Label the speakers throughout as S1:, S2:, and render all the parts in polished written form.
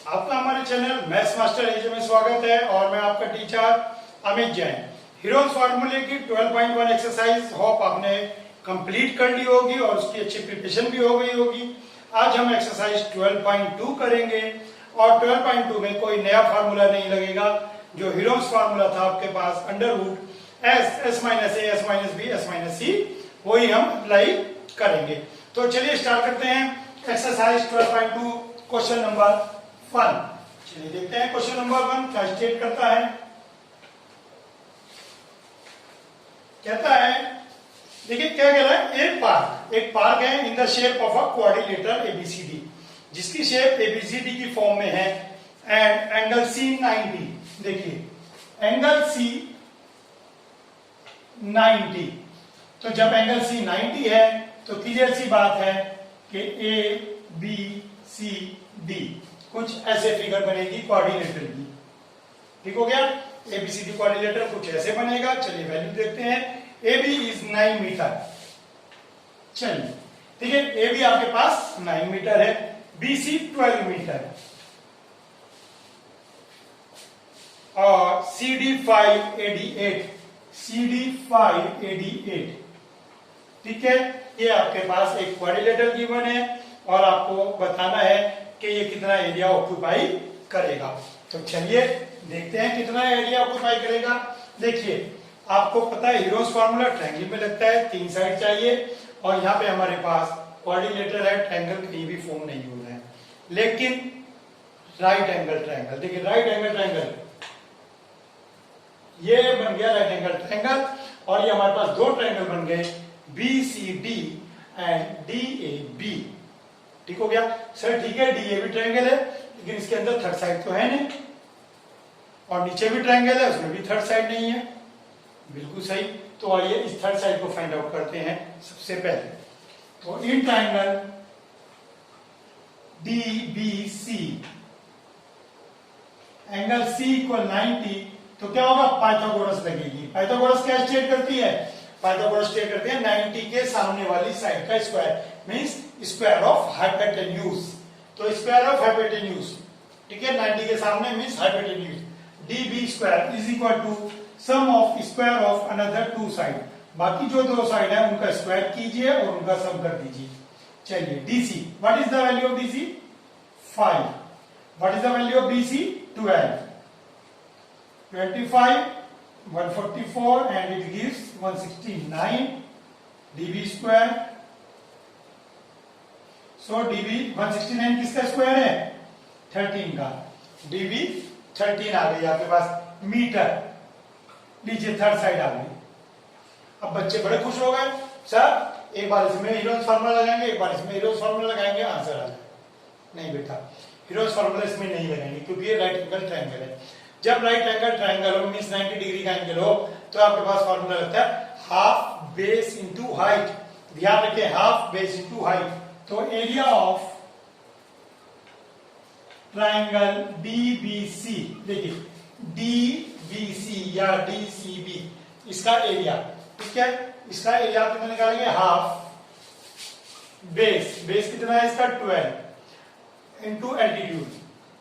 S1: आपका हमारे channel maths master एजे में स्वागत है और मैं आपका टीचर अमित जैन। हीरोज फार्मूले की 12.1 एक्सरसाइज होप आपने कंप्लीट कर ली होगी और उसकी अच्छी प्रिपरेशन भी हो गई होगी। आज हम एक्सरसाइज 12.2 करेंगे और 12.2 में कोई नया फार्मूला नहीं लगेगा। जो हीरोज फार्मूला था आपके पास under root s minus a s minus b s minus c, वही हम अप्लाई करेंगे। तो चलिए स्टार्ट करते हैं एक्सरसाइज 12.2 क्वेश्चन नंबर 1। चलिए देखते हैं क्वेश्चन नंबर 1 क्या स्टेट करता है। कहता है, देखिए क्या कह रहा है, एक पार्क है in the shape of a quadrilateral ABCD, जिसकी शेप एबीसीडी की फॉर्म में है एंड एंगल सी 90। देखिए एंगल सी 90, तो जब एंगल सी 90 है तो क्लियर सी बात है कि ए बी सी डी कुछ ऐसे फिगर बनेगी क्वाड्रिलेटरल की। ठीक हो गया, एबीसीडी क्वाड्रिलेटरल कुछ ऐसे बनेगा। चलिए वैल्यू देखते हैं। A B is 9 metre. चलिए ठीक है, ए बी आपके पास 9 मीटर है, बी सी 12 मीटर और C D 5 AD 8, C D 5 AD 8। ठीक है, ये आपके पास एक क्वाड्रिलेटरल गिवन है और आपको बताना है कि ये कितना एरिया ऑक्यूपाई करेगा। तो चलिए देखते हैं कितना एरिया ऑक्यूपाई करेगा। देखिए आपको पता है हीरोज फार्मूला ट्रायंगल में लगता है, 3 साइड चाहिए और यहाँ पे हमारे पास क्वाड्रिलेटरल है, ट्रायंगल कहीं भी फॉर्म नहीं हो रहा है। लेकिन राइट एंगल ट्रायंगल, देखिए राइट एंगल ट्रायंगल ये बन गया राइट एंगल ट्रायंगल और ये हमारे पास दो ट्रायंगल बन गए B C D and D A B. ठीक हो गया सर, ठीक है, डी ए बी ट्रायंगल है लेकिन इसके अंदर थर्ड साइड तो है नहीं और नीचे भी ट्रायंगल है उसमें भी थर्ड साइड नहीं है। बिल्कुल सही। तो आइए इस थर्ड साइड को फाइंड आउट करते हैं सबसे पहले। तो in triangle D B C angle C equal 90, तो क्या होगा, पाइथागोरस लगेगी। पाइथागोरस क्या स्टेट करती है, पाइथागोरस स्टेट करते हैं 90 के सामने वाली साइड का square means square of hypotenuse. तो स्क्वायर ऑफ हाइपोटेन्यूज, ठीक है, 90 के सामने means hypotenuse. D B square is equal to sum of square of another two side, बाकी जो दो साइड है उनका स्क्वायर कीजिए और उनका सम कर दीजिए। चलिए DC, what is the value of DC 5, what is the value of BC 12, 25 144 and it gives 169 dB square. So dB 169 किसका स्क्वायर है, 13 का। dB 13 आ गई आपके पास मीटर। लीजिए थर्ड साइड आ गई। अब बच्चे बड़े खुश हो गए, सर एक बार इसमें हीरोज फार्मूला लगाएंगे, एक बार इसमें हीरोज फार्मूला लगाएंगे, आंसर आ जाए। नहीं बेटा, हीरोज फार्मूला इसमें नहीं लगाएंगे क्योंकि ये राइट एंगल ट्रायंगल है। जब राइट एंगल ट्रायंगल हो मींस 90 डिग्री का एंगल हो तो आपके पास फार्मूला लगता है हाफ बेस इनटू हाइट। ध्यान रखें, हाफ बेस इनटू हाइट। तो एरिया ऑफ ट्रायंगल डीबीसी, देखिए डीबीसी या डीसीबी, इसका एरिया, ठीक है, इसका एरिया कितना निकालेंगे, हाफ बेस, बेस कितना है इसका 12 into altitude,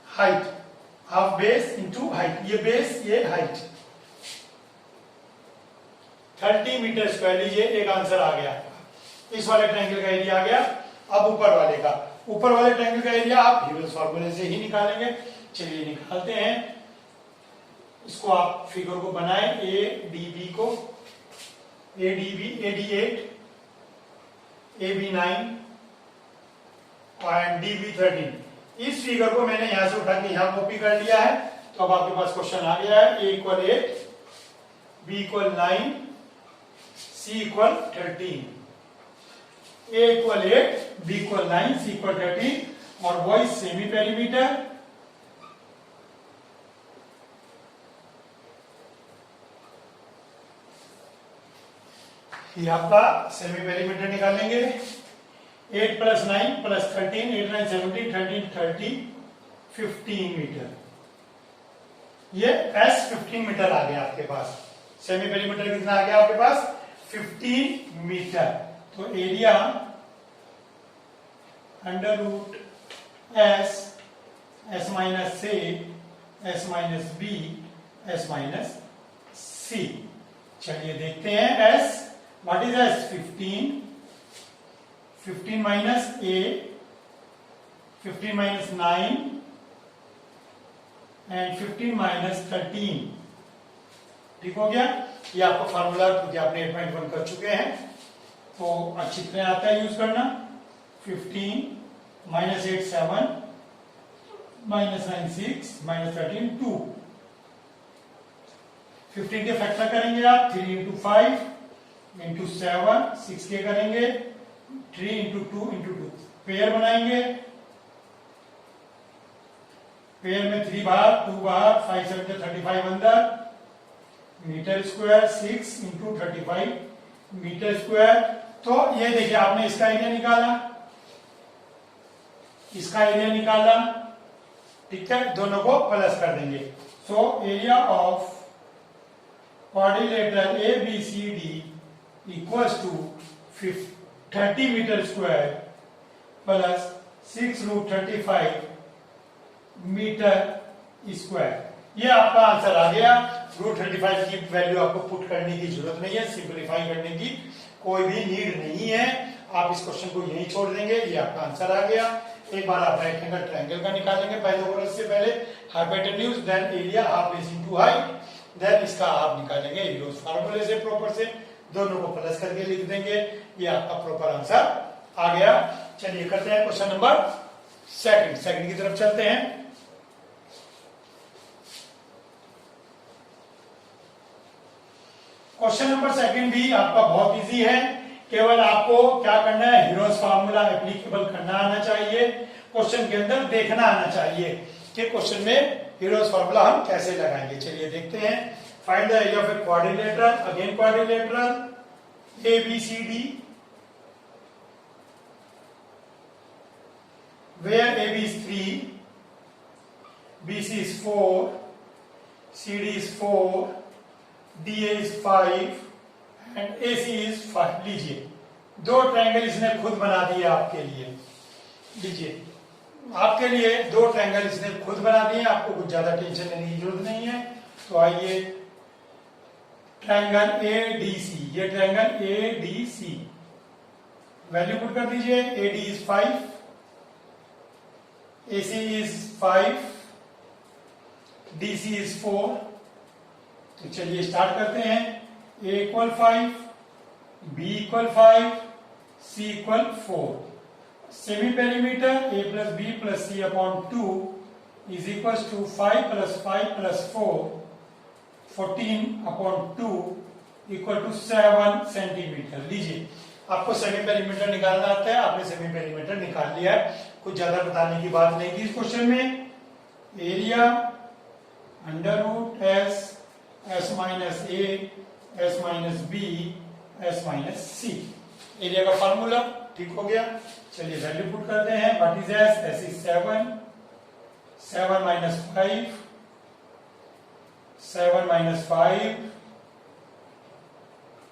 S1: height, half base into height, ये बेस ये हाइट 30 मीटर स्क्वायर। लीजिए एक आंसर आ गया, इस वाले ट्रायंगल का एरिया आ गया। अब ऊपर वाले का, ऊपर वाले ट्रायंगल का एरिया आप हीरोज फार्मूले से ही निकालेंगे। चलिए निकालते हैं, इसको आप फिगर को बनाएं, ए डी बी को, A D B, A D 8, A B 9 और डी बी 13। इस फिगर को मैंने यहां से उठा के यहां कॉपी कर लिया है। तो अब आपके पास क्वेश्चन आ गया है, ए इक्वल 8, बी इक्वल 9, सी इक्वल 13। ए इक्वल 8, बी इक्वल 9, सी इक्वल 13 और वही सेमी पेरीमीटर। ये आपका सेमी पेरीमीटर निकालेंगे। 8 प्लस 9 प्लस 13, 8 9 17, 13 30, 15 मीटर। ये एस 15 मीटर आ गया आपके पास। सेमी पेरीमीटर कितना आ गया आपके पास, 15 मीटर। तो area under root s s minus a, s minus b, s minus c. चलिए देखते हैं s, what is s? 15, 15 minus a, 15 minus 9 and 15 minus 13। ठीक हो गया? ये आपका फार्मूला क्योंकि आपने 8.1 कर चुके हैं तो अच्छी तरह आता है यूज करना। 15 माइनस 8 7, माइनस 9 6, माइनस 13 2। 15 के फैक्टर करेंगे आप, 3 इंटू 5 इंटू 7, 6 के करेंगे 3 इंटू 2 इंटू 2। पेयर बनाएंगे, पेयर में 3 बाहर 2 बाहर, 5 7 35 अंदर, metre square 6 into 35 metre square. तो ये देखिए आपने इसका एरिया निकाला, इसका एरिया निकाला, ठीक है, दोनों को प्लस कर देंगे। So area of quadrilateral A B C D equals to 30 metre square plus 6 root 35 metre square. ये आपका आंसर आ गया। रूट 35 की वैल्यू आपको पुट करने की जरूरत नहीं है, सिंपलीफाई करने की कोई भी नीड नहीं है। आप इस क्वेश्चन को यहीं छोड़ देंगे, ये आपका आंसर आ गया। एक बार आप राइट एंगल ट्रायंगल का निकालेंगे पाइथागोरस से पहले, hypotenuse then area half base into height, then इसका आप निकालेंगे हीरोज फार्मूले से प्रॉपर से, दोनों को प्लस करके लिख देंगे। ये आपका प्रॉपर आंसर आ गया। चलिए करते हैं क्वेश्चन नंबर सेकंड की तरफ चलते हैं। क्वेश्चन नंबर सेकंड भी आपका बहुत इजी है, केवल आपको क्या करना है, हीरोज फार्मूला एप्लीकेबल करना आना चाहिए, क्वेश्चन के अंदर देखना आना चाहिए कि क्वेश्चन में हीरोज फार्मूला हम कैसे लगाएंगे। चलिए देखते हैं। Find the area of a quadrilateral, again quadrilateral A B C D, where A B is 3, B C is 4, C D is 4, D A is 5 and A C is 5। लीजिए दो triangle इसने खुद बना दिए आपके लिए। लीजिए आपके लिए दो ट्रायंगल इसने खुद बना दिए, आपको कुछ ज्यादा टेंशन लेने की जरूरत नहीं है। तो आइए ट्रायंगल ए डी सी, ये triangle a d c, value put कर दीजिए। A d is 5, a C is 5, d c is 4। तो चलिए स्टार्ट करते हैं। A equal 5, b equal 5, c equal 4। Semi perimeter a plus b plus c upon 2 is equal to 5 plus 5 plus 4, 14 upon 2 equal to 7 centimetre. लीजिए आपको semi perimeter निकालना आता है, आपने सेमी पेरीमीटर निकाल लिया है, कुछ ज्यादा बताने की बात नहीं थी इस क्वेश्चन में। Area under root s, s minus a, s minus b, s minus c, area का फॉर्मूला। ठीक हो गया। चलिए वैल्यू पुट करते हैं। What is s? S is 7, 7 minus 5, 7 minus 5,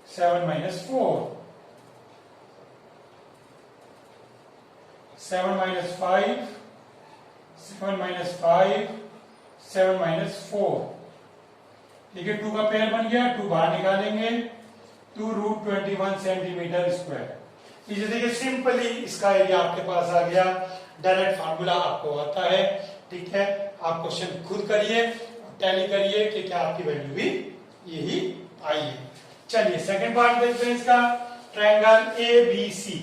S1: 7 minus 4, 7 minus 5, 7 minus 5, 7 minus 4। देखिए 2 का पेयर बन गया, 2 बाहर निकालेंगे, 2 रूट 21 सेंटीमीटर स्क्वायर। ये देखिए सिंपली इसका एरिया आपके पास आ गया, डायरेक्ट फार्मूला आपको आता है। ठीक है, आप क्वेश्चन खुद करिए, टैली करिए कि क्या आपकी वैल्यू भी यही आई है। चलिए सेकंड पार्ट देखते हैं इसका। Triangle A B C,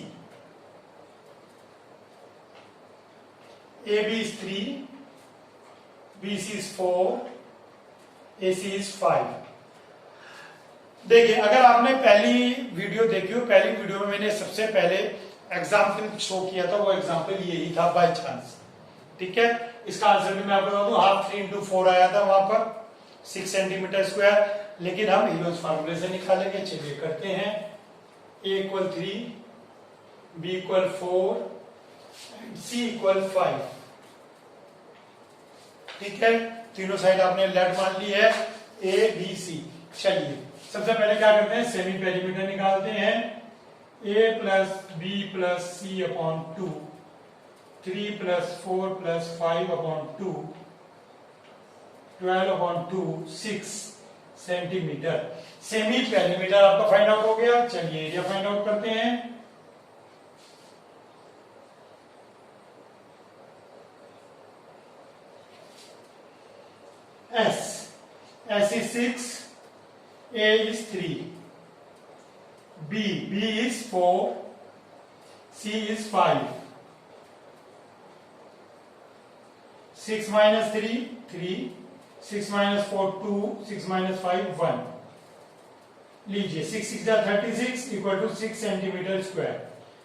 S1: A B is 3, B C is 4, A C is 5। देखिए अगर आपने पहली वीडियो देखी हो, पहली वीडियो में मैंने सबसे पहले एग्जाम्पल शो किया था, वो एग्जाम्पल यही था बाय चांस। ठीक है, इसका आंसर भी मैं आपको बता दूं, हाफ 3 इंटू 4 आया था वहां पर 6 सेंटीमीटर स्क्वायर, लेकिन हम हीरोज फार्मूले से निकालेंगे। चलिए करते हैं। A equal 3, B equal 4, C equal 5। ठीक है, तीनों साइड आपने लेट मान ली है, ए बी सी। चलिए सबसे पहले क्या करते हैं, सेमी पेरीमीटर निकालते हैं। A plus b plus c upon 2 3 plus 4 plus 5/2, 12/2, 6 centimetre. Semi perimeter आपका फाइंड आउट हो गया। चलिए एरिया फाइंड आउट करते हैं। S is 6, A is 3, B is 4, C is 5, 6 minus 3, 3, 6 minus 4, 2, 6 minus 5, 1। लीजिए 6 6 36 इक्वल टू 6 सेंटीमीटर स्क्वायर।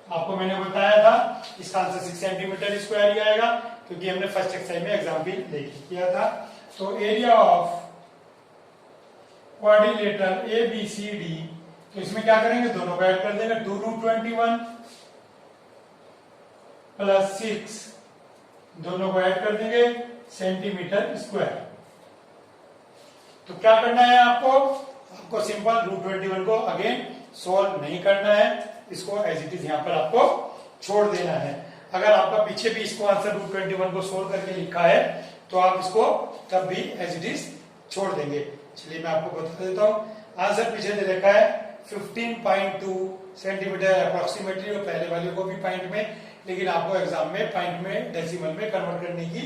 S1: आपको मैंने बताया था इसका आंसर 6 सेंटीमीटर स्क्वायर ही आएगा, क्योंकि हमने फर्स्ट एक्सरसाइज में एग्जाम्पल लेके किया था। तो area of quadrilateral A B C D, तो इसमें क्या करेंगे, दोनों को ऐड कर देंगे। 2√21 प्लस 6, दोनों को ऐड कर देंगे, सेंटीमीटर स्क्वायर। तो क्या करना है आपको सिंपल √21 को अगेन सोल्व नहीं करना है, इसको एज इट इज यहां पर आपको छोड़ देना है। अगर आपका पीछे भी इसको आंसर √21 को सोल्व करके लिखा है तो आप इसको तब भी एज इट इज छोड़ देंगे। चलिए मैं आपको बता देता हूं। आंसर पीछे दे रखा है 15.2 सेंटीमीटर अप्रोक्सीमेटली, और पहले वाले को भी पॉइंट में, लेकिन आपको एग्जाम में पॉइंट में डेसिमल में कन्वर्ट करने की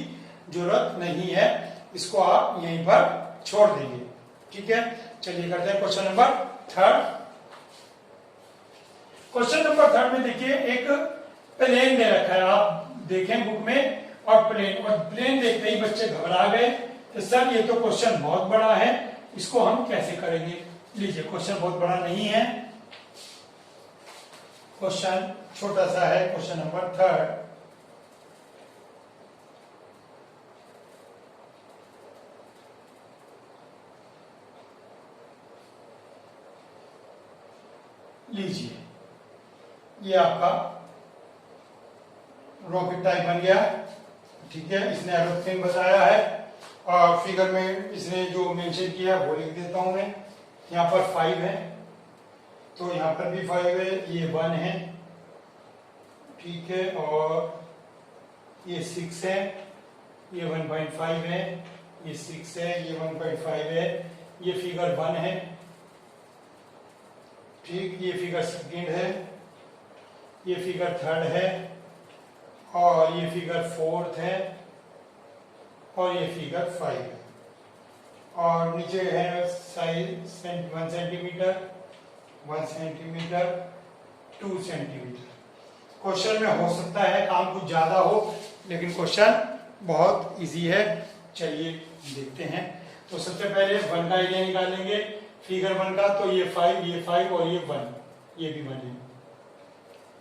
S1: जरूरत नहीं है, इसको आप यहीं पर छोड़ देंगे। ठीक है, चलिए करते हैं क्वेश्चन नंबर 3। क्वेश्चन नंबर 3 में देखिए एक प्लेन दे रखा है, आप देखें बुक में, और प्लेन देखते ही बच्चे घबरा गए, तो सर ये तो क्वेश्चन बहुत बड़ा है, इसको हम कैसे करेंगे। लीजिए क्वेश्चन बहुत बड़ा नहीं है, क्वेश्चन छोटा सा है। क्वेश्चन नंबर 3, लीजिए ये आपका रॉकेट टाइप बन गया। ठीक है, इसने एरोप्लेन बताया है, और फिगर में इसने जो मेंशन किया वो लिख देता हूं मैं। यहाँ पर 5 है, तो यहाँ पर भी 5 है, ये 1 है, ठीक है, और ये 6 है, ये 1.5 है, ये 6 है, ये 1.5 है, ये फिगर 1 है, ठीक, ये फिगर 2 है, ये फिगर 3 है, और ये फिगर 4 है, और ये फिगर 5 है, और नीचे है size 1 centimetre, 1 centimetre, 2 centimetre. Question में हो सकता है काम कुछ ज्यादा हो, लेकिन क्वेश्चन बहुत इजी है। चलिए देखते हैं। तो सबसे पहले 1 का एरिया निकालेंगे, फिगर 1 का। तो ये 5, ये 5 और ये 1, ये भी 1 है,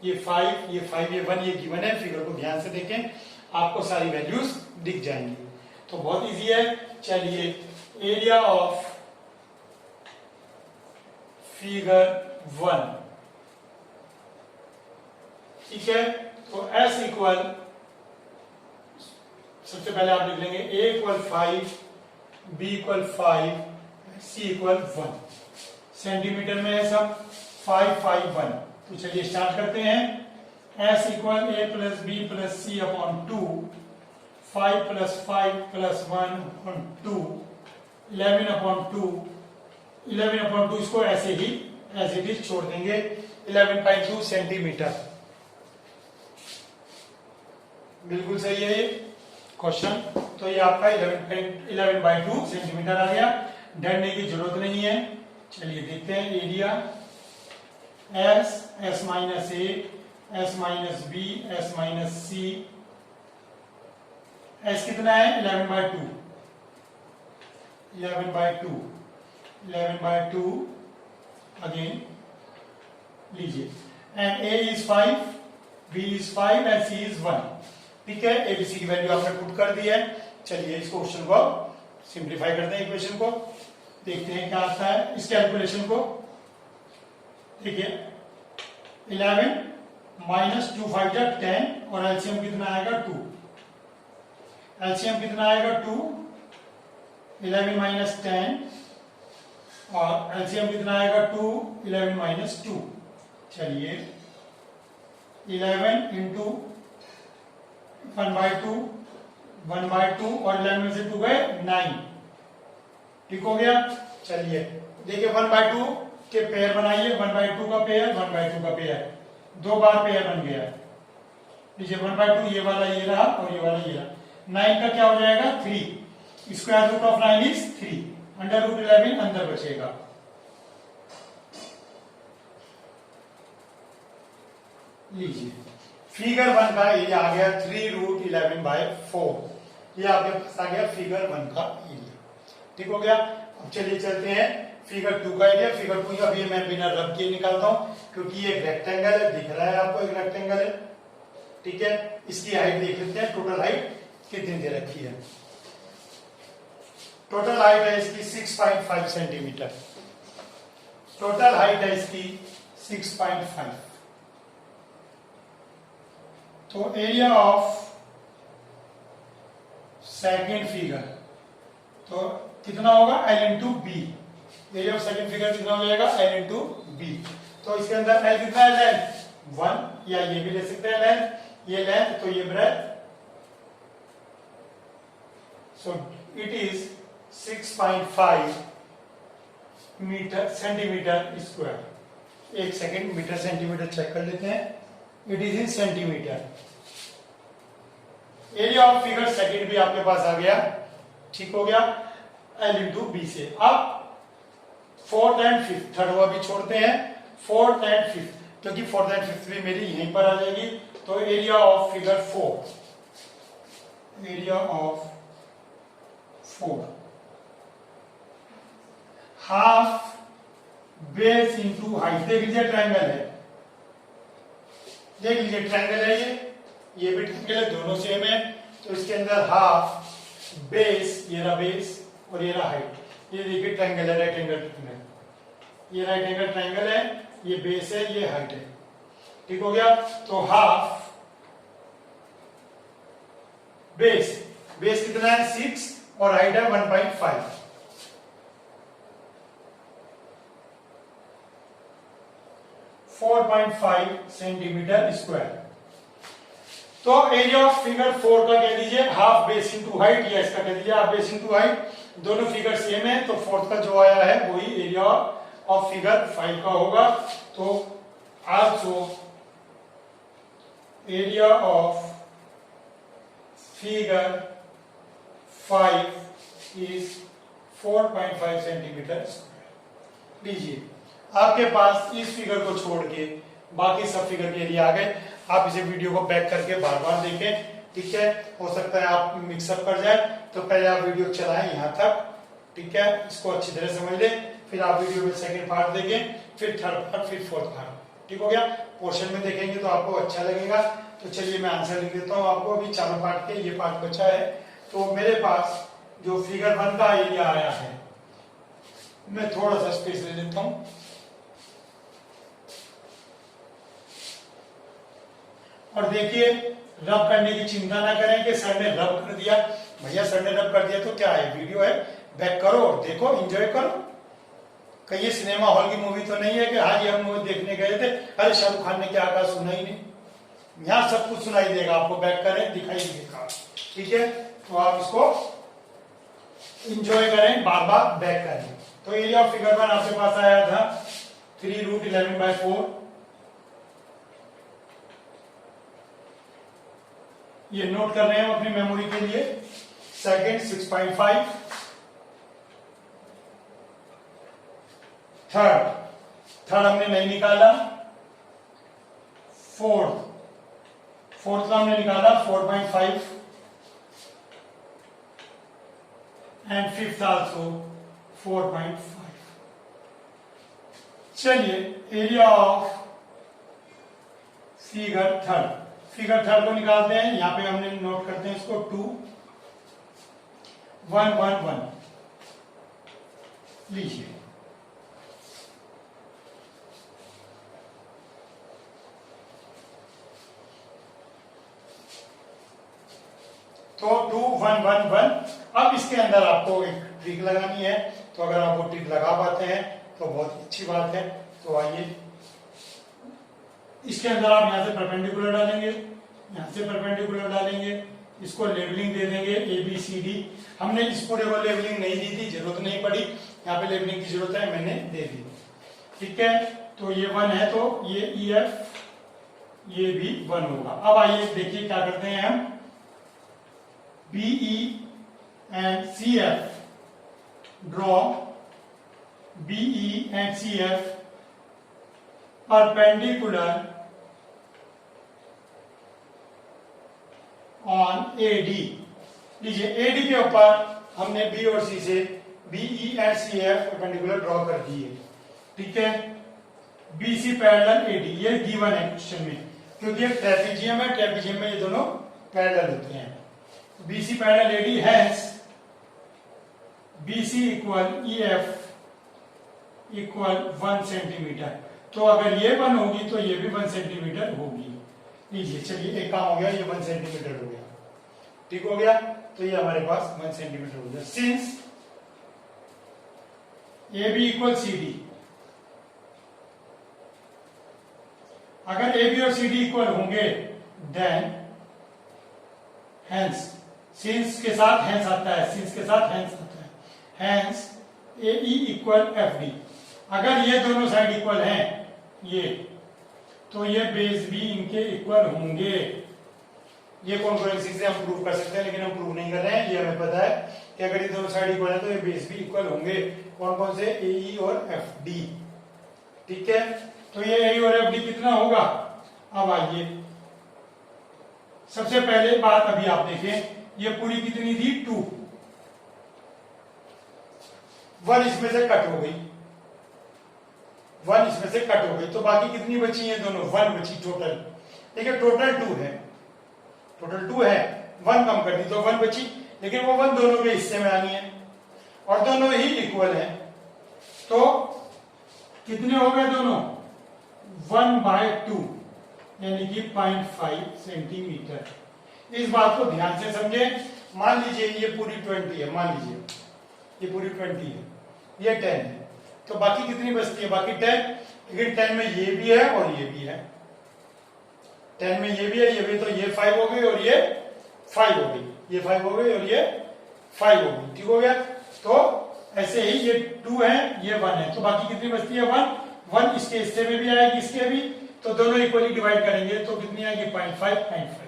S1: ये 5, ये 5, ये 1, ये गिवन है। फिगर को ध्यान से देखें, आपको सारी वैल्यूज दिख जाएंगी। तो बहुत इजी है। चलिए एरिया ऑफ फिगर 1, ठीक है, तो S इक्वल, सबसे पहले आप लिख लेंगे A equal 5, B equal 5, C equal 1। Centimetre में है सब, 5 5 1। तो चलिए स्टार्ट करते हैं। S equal A plus B plus C upon 2, 5 plus 5 plus 1 upon 2, 11 upon 2, 11 upon 2, इसको ऐसे ही एज इट इज छोड़ देंगे। 11.2 सेंटीमीटर, बिल्कुल सही है ये क्वेश्चन। तो ये आपका 11.2 सेंटीमीटर आ गया। डरने की जरूरत नहीं है। चलिए देखते हैं area S minus A, S minus B, S minus C। S कितना है, 11/2, 11/2, 11/2 अगेन लीजिए। And A is 5, B is 5 and C is 1। ठीक है, ABC की वैल्यू आपने पुट कर दी है। चलिए इस क्वेश्चन को सिंप्लीफाई करते हैं, इक्वेशन को देखते हैं क्या आता है। इस कैलकुलेशन को देखिए, 11 माइनस 2 5 10, और एलसीएम कितना आएगा 2। एलसीएम कितना आएगा 2, 11 माइनस 10, और एलसीएम कितना आएगा 2, 11 माइनस 2। चलिए 11 इंटू 1/2 1/2 और 11 में से 2 गए 9। ठीक हो गया। चलिए देखिए 1/2 के पेयर बनाइए, 1/2 का पेयर 1/2 का पेयर, 2 बार पेयर बन गया। लीजिए 1/2 ये वाला ये रहा और ये वाला ये रहा। 9 का क्या हो जाएगा 3, square root of 9 is 3, under root 11 अंदर बचेगा। लीजिए फिगर 1 का एरिया आ गया 3√11/4, ये आपके पास आ गया फिगर 1 का एरिया। ठीक हो गया। अब चलिए चलते हैं फिगर 2 का एरिया। फिगर 2 का भी मैं बिना रब किए निकालता हूं, क्योंकि ये एक रेक्टेंगल है, दिख रहा है आपको एक रेक्टेंगल है। ठीक है, इसकी हाइट देख लेते हैं, टोटल हाइट कितनी दे रखी है। टोटल हाइट है इसकी 6.5 सेंटीमीटर। टोटल हाइट है इसकी 6.5। तो एरिया ऑफ सेकेंड फिगर तो कितना होगा L into B. Area of second figure कितना हो जाएगा L इंटू बी। तो इसके अंदर L कितना है, लेंथ 1, या ये भी ले सकते हैं लेंथ, ये लेंथ तो ये breadth. So it is 6.5 metre centimetre square. एक सेकेंड, मीटर सेंटीमीटर चेक कर लेते हैं। It is in centimetre. Area of figure second भी आपके पास आ गया। ठीक हो गया, L इंटू बी से। अब फोर्थ एंड फिफ्थ, थर्ड वो भी छोड़ते हैं, फोर्थ एंड फिफ्थ, क्योंकि फोर्थ एंड फिफ्थ भी मेरी यहीं पर आ जाएगी। तो area of figure 4, area of 4 half base into height. देख लीजिए ट्रायंगल है, देख लीजिए ट्रायंगल है, ये भी ट्रायंगल है, दोनों सेम है। तो इसके अंदर हाफ बेस, ये रहा बेस और ये रहा हाइट। ये देखिए ट्रायंगल है, राइट एंगल ट्रायंगल, ये राइट एंगल ट्रायंगल है, ये बेस है, ये हाइट है। ठीक हो गया। तो हाफ बेस, बेस कितना है 6 और हाइट है 1.5। 4.5 सेंटीमीटर स्क्वायर। तो एरिया ऑफ फिगर 4 का कह दीजिए हाफ बेस इंटू हाइट, या इसका कह दीजिए हाफ बेस इंटू हाइट। दोनों फिगर सेम है, तो फोर्थ का जो आया है वही एरिया ऑफ फिगर 5 का होगा। तो also area of figure 5 is 4.5 centimetre square. लीजिए आपके पास इस फिगर को छोड़ के बाकी सब फिगर के एरिया आ गए। आप इसे वीडियो को बैक करके बार बार देखें। ठीक है, हो सकता है आप मिक्सअप कर जाए, तो पहले आप वीडियो चलाएं यहां तक। ठीक है, इसको अच्छी तरह समझ लें, फिर आप वीडियो में सेकंड पार्ट देखें, फिर थर्ड पार्ट, फिर फोर्थ पार्ट। ठीक हो गया। पोर्शन में देखेंगे तो आपको अच्छा लगेगा। तो चलिए मैं आंसर लिख देता हूँ आपको। अभी चारों पार्ट के ये पार्ट बचा है। तो मेरे पास जो फिगर 1 का एरिया आया है, मैं थोड़ा सा स्पेस ले लेता हूं। और देखिए रब करने की चिंता ना करें कि सर ने रब कर दिया। भैया सर ने रब कर दिया तो क्या है, वीडियो है, बैक करो और देखो, एंजॉय करो। कहीं सिनेमा हॉल की मूवी तो नहीं है कि हाँ जी हम मूवी देखने गए थे, अरे शाहरुख खान ने क्या कहा सुना ही नहीं। यहाँ सब कुछ सुनाई देगा आपको, बैक करें दिखाई देगा। ठीक है, तो आप इसको एंजॉय करें, बार बार बैक करें। तो एरिया ऑफ फिगर 1 आपके पास आया था 3√11/4। ये नोट कर रहे हैं अपनी मेमोरी के लिए। सेकंड 6.5, थर्ड हमने नहीं निकाला, फोर्थ का हमने निकाला 4.5 एंड फिफ्थ आल्सो 4.5। चलिए एरिया ऑफ फिगर थर्ड को निकालते हैं। यहां पे हमने नोट करते हैं इसको 2 1 1 1। लीजिए तो 2 1 1 1। अब इसके अंदर आपको एक ट्रिक लगानी है। तो अगर आप वो ट्रिक लगा पाते हैं तो बहुत अच्छी बात है। तो आइए इसके अंदर आप यहां से परपेंडिकुलर डालेंगे, यहाँ से परपेंडिकुलर डालेंगे, इसको लेबलिंग दे देंगे ए बी सी डी। हमने इस पूरे को लेबलिंग नहीं दी थी, जरूरत नहीं पड़ी, यहाँ पे लेबलिंग की जरूरत है, मैंने दे दी। ठीक है, तो ये 1 है तो ये ई एफ ये भी 1 होगा। अब आइए देखिए क्या करते हैं हम, B E and C F draw B E and C F perpendicular on A D. लीजिए ए डी के ऊपर हमने बी और सी से B E and C F perpendicular draw कर दिए। ठीक है, B C parallel A D, ये गिवन है क्वेश्चन में, क्योंकि एक ट्रेपेजियम है, ट्रेपेजियम में ये दोनों पैरेलल होते हैं। B C parallel A D has B C equal E F equal 1 centimetre. तो अगर ये 1 होगी तो ये भी 1 सेंटीमीटर होगी। लीजिए, चलिए एक काम हो गया, ये 1 सेंटीमीटर हो गया। ठीक हो गया, तो ये हमारे पास 1 सेंटीमीटर हो गया। Since A B equal C D, अगर ए बी और सी डी इक्वल होंगे देन हेंस, सिंस के साथ हेंस आता है, सिंस के साथ हेंस आता है, hence A E equal F D. अगर ये दोनों साइड इक्वल हैं ये, तो ये बेस भी इनके इक्वल होंगे। ये कॉन्करेंसी से हम प्रूव कर सकते हैं, लेकिन हम प्रूव नहीं कर रहे हैं, ये हमें पता है कि अगर ये दोनों साइड इक्वल है तो ये बेस भी इक्वल होंगे। कौन कौन से, ए ई और एफ डी। ठीक है, तो ये ए और एफ डी कितना होगा। अब आइए, सबसे पहले बात अभी आप देखें, ये पूरी कितनी थी 2, 1 इसमें से कट हो गई, 1 इसमें से कट हो गई, तो बाकी कितनी बची है, दोनों 1 बची टोटल। देखिए टोटल 2 है, टोटल 2 है, 1 कम कर दी तो 1 बची, लेकिन वो 1 दोनों के हिस्से में आनी है और दोनों ही इक्वल है। तो कितने हो गए दोनों, 1/2 यानी कि 0.5 सेंटीमीटर। इस बात को ध्यान से समझें। मान लीजिए ये पूरी 20 है, मान लीजिए ये पूरी 20 है, ये 10 है, तो बाकी कितनी बचती है, बाकी 10। लेकिन 10 में ये भी है और ये भी है, 10 में ये भी है, ये भी, तो ये 5 हो गई और ये 5 हो गई, ये 5 हो गई और ये 5 हो गई। ठीक हो गया, तो ऐसे ही ये 2 है, ये 1 है, तो बाकी कितनी बचती है 1 इसके हिस्से में भी आएगी, इसके भी, तो दोनों इक्वली डिवाइड करेंगे तो कितनी आएगी 0.5।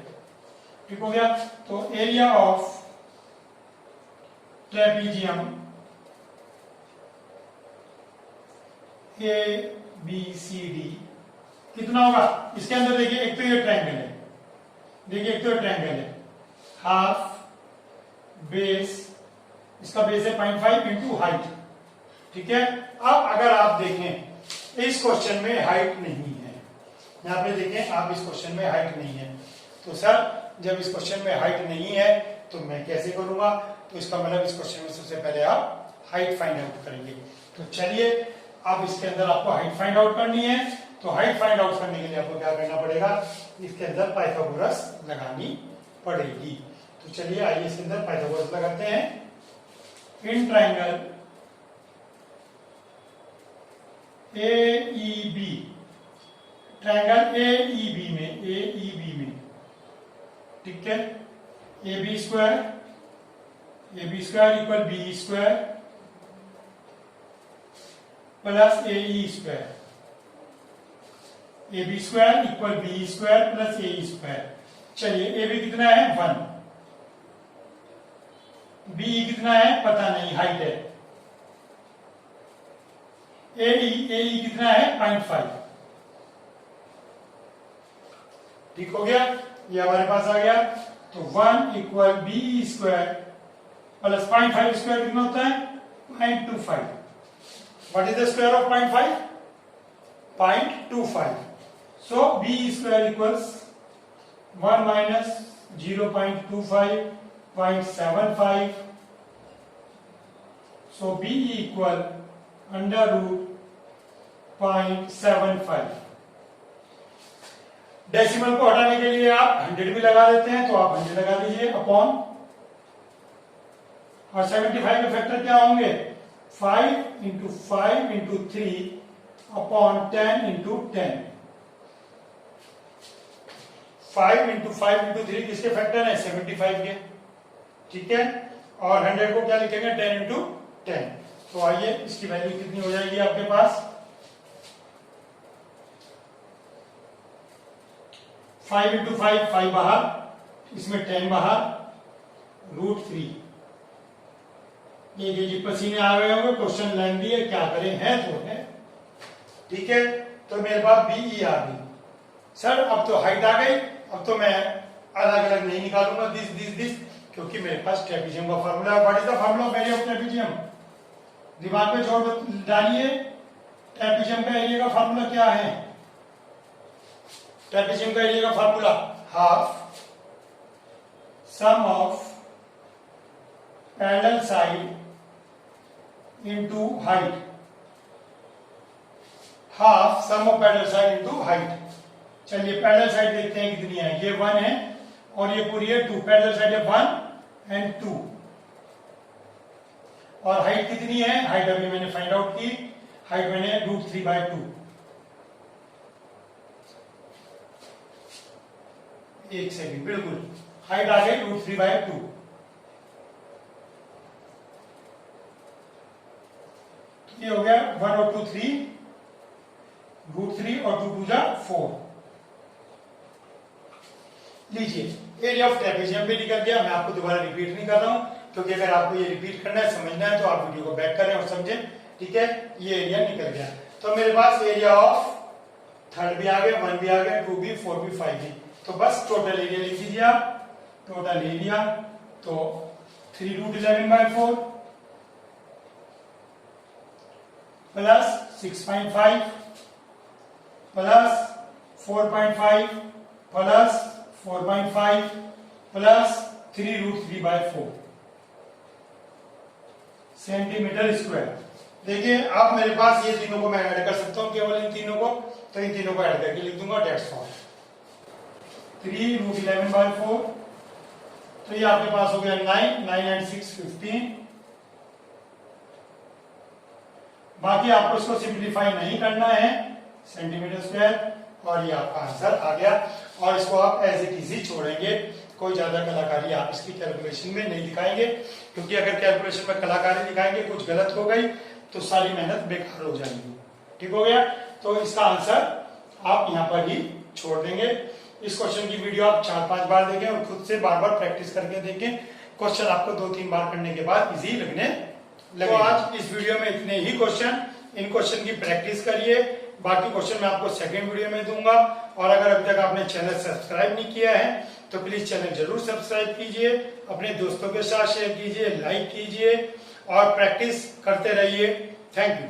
S1: ठीक हो गया, तो area of trapezium A B C D कितना होगा। इसके अंदर देखिए, एक तो ये ट्रायंगल है, देखिए एक तो ट्रायंगल है, हाफ बेस, इसका बेस है 0.5 इंटू हाइट। ठीक है, अब अगर आप देखें इस क्वेश्चन में हाइट नहीं है, यहाँ पे देखें आप, इस क्वेश्चन में हाइट नहीं है, तो सर जब इस क्वेश्चन में हाइट नहीं है तो मैं कैसे करूंगा, तो इसका मतलब इस क्वेश्चन में सबसे पहले आप हाइट फाइंड आउट करेंगे। तो चलिए, अब इसके अंदर आपको हाइट फाइंड आउट करनी है, तो हाइट फाइंड आउट करने के लिए आपको क्या करना पड़ेगा, इसके अंदर पाइथागोरस लगानी पड़ेगी। तो चलिए आइए इसके अंदर पाइथागोरस लगाते हैं। In triangle A E B, triangle A E B में, ठीक है, A B square equal B square plus A E square, A B square equal B square plus A E square. चलिए, ए बी कितना है 1, B कितना है पता नहीं, हाइट है, ए ई कितना है 0.5। ठीक हो गया, ये हमारे पास आ गया, तो 1 equal B square plus 0.5 square कितना होता है 0.25। What is the square of 0.5, 0.25। So B square equals 1 minus 0.25 0.75। So B equal under root 0.75। Decimal को हटाने के लिए आप 100 भी लगा देते हैं, तो आप 100 लगा दीजिए अपॉन, और 75 के फैक्टर क्या होंगे 5 into 5 into 3 upon 10 into 10। 5 into 3 किसके फैक्टर है? 75 के। ठीक है, और 100 को क्या लिखेंगे? 10 इंटू 10। तो आइए इसकी वैल्यू कितनी हो जाएगी आपके पास? 5 इंटू 5 बाहर, इसमें 10 बाहर, √3। ये जी पसीने आ गए होंगे, क्वेश्चन लेंथी है, क्या करें, है तो है। ठीक है, तो मेरे पास BE आ गई। सर अब तो हाइट आ गई, अब तो मैं अलग अलग नहीं निकालूंगा दिस, क्योंकि मेरे पास ट्रेपेजियम का फार्मूला है। What is the formula of area of trapezium? दिमाग में जोड़ डालिए, ट्रेपेजियम का एरिया का फार्मूला क्या है? ट्रेपेजियम का एरिया का formula half sum of parallel side into height, half sum of parallel side into height. चलिए पैरेलल साइड देखते हैं कितनी है। ये 1 है और ये पूरी है 2। पैरेलल साइड है 1 एंड 2। और हाइट कितनी है? हाइट अभी मैंने फाइंड आउट की, हाइट मैंने √3/2। एक सेकंड, बिल्कुल हाइट आ गई √3/2। ये हो गया 1 और 2 3, √3 और 2 2 जा 4। लीजिए एरिया ऑफ ट्रेपेजियम भी निकल गया। मैं आपको दोबारा रिपीट नहीं कर रहा हूं, क्योंकि अगर आपको ये रिपीट करना है, समझना है, तो आप वीडियो को बैक करें और समझें। ठीक है, ये एरिया निकल गया। तो मेरे पास एरिया ऑफ थर्ड भी आ गया, 1 भी आ गया, 2 भी, 4 भी, 5 भी। तो बस टोटल एरिया लिख दीजिए आप। टोटल एरिया तो 3√11/4 plus 6.5 plus 4.5 plus 4.5 plus 3√3/4 centimetre square. देखिए अब मेरे पास ये तीनों को मैं ऐड कर सकता हूं, केवल इन तीनों को। तो इन तीनों को ऐड करके लिख दूंगा डेट्स ऑल 3√11/4। तो ये आपके पास हो गया 9 एंड 6 15। बाकी आपको इसको सिंप्लीफाई नहीं करना है, सेंटीमीटर स्क्वायर, और ये आपका आंसर आ गया। और इसको आप एज इट इज ही छोड़ेंगे, कोई ज्यादा कलाकारी आप इसकी कैलकुलेशन में नहीं दिखाएंगे, क्योंकि अगर कैलकुलेशन में कलाकारी दिखाएंगे, कुछ गलत हो गई तो सारी मेहनत बेकार हो जाएगी। ठीक हो गया? तो इसका आंसर आप यहाँ पर ही छोड़ देंगे। इस क्वेश्चन की वीडियो आप 4-5 बार देखें और खुद से बार बार प्रैक्टिस करके देखें। क्वेश्चन आपको 2-3 बार करने के बाद इजी लगने लगे। तो आज इस वीडियो में इतने ही क्वेश्चन, इन क्वेश्चन की प्रैक्टिस करिए। बाकी क्वेश्चन मैं आपको सेकंड वीडियो में दूंगा। और अगर अभी तक आपने चैनल सब्सक्राइब नहीं किया है तो प्लीज चैनल जरूर सब्सक्राइब कीजिए, अपने दोस्तों के साथ शेयर कीजिए, लाइक कीजिए और प्रैक्टिस करते रहिए। Thank you.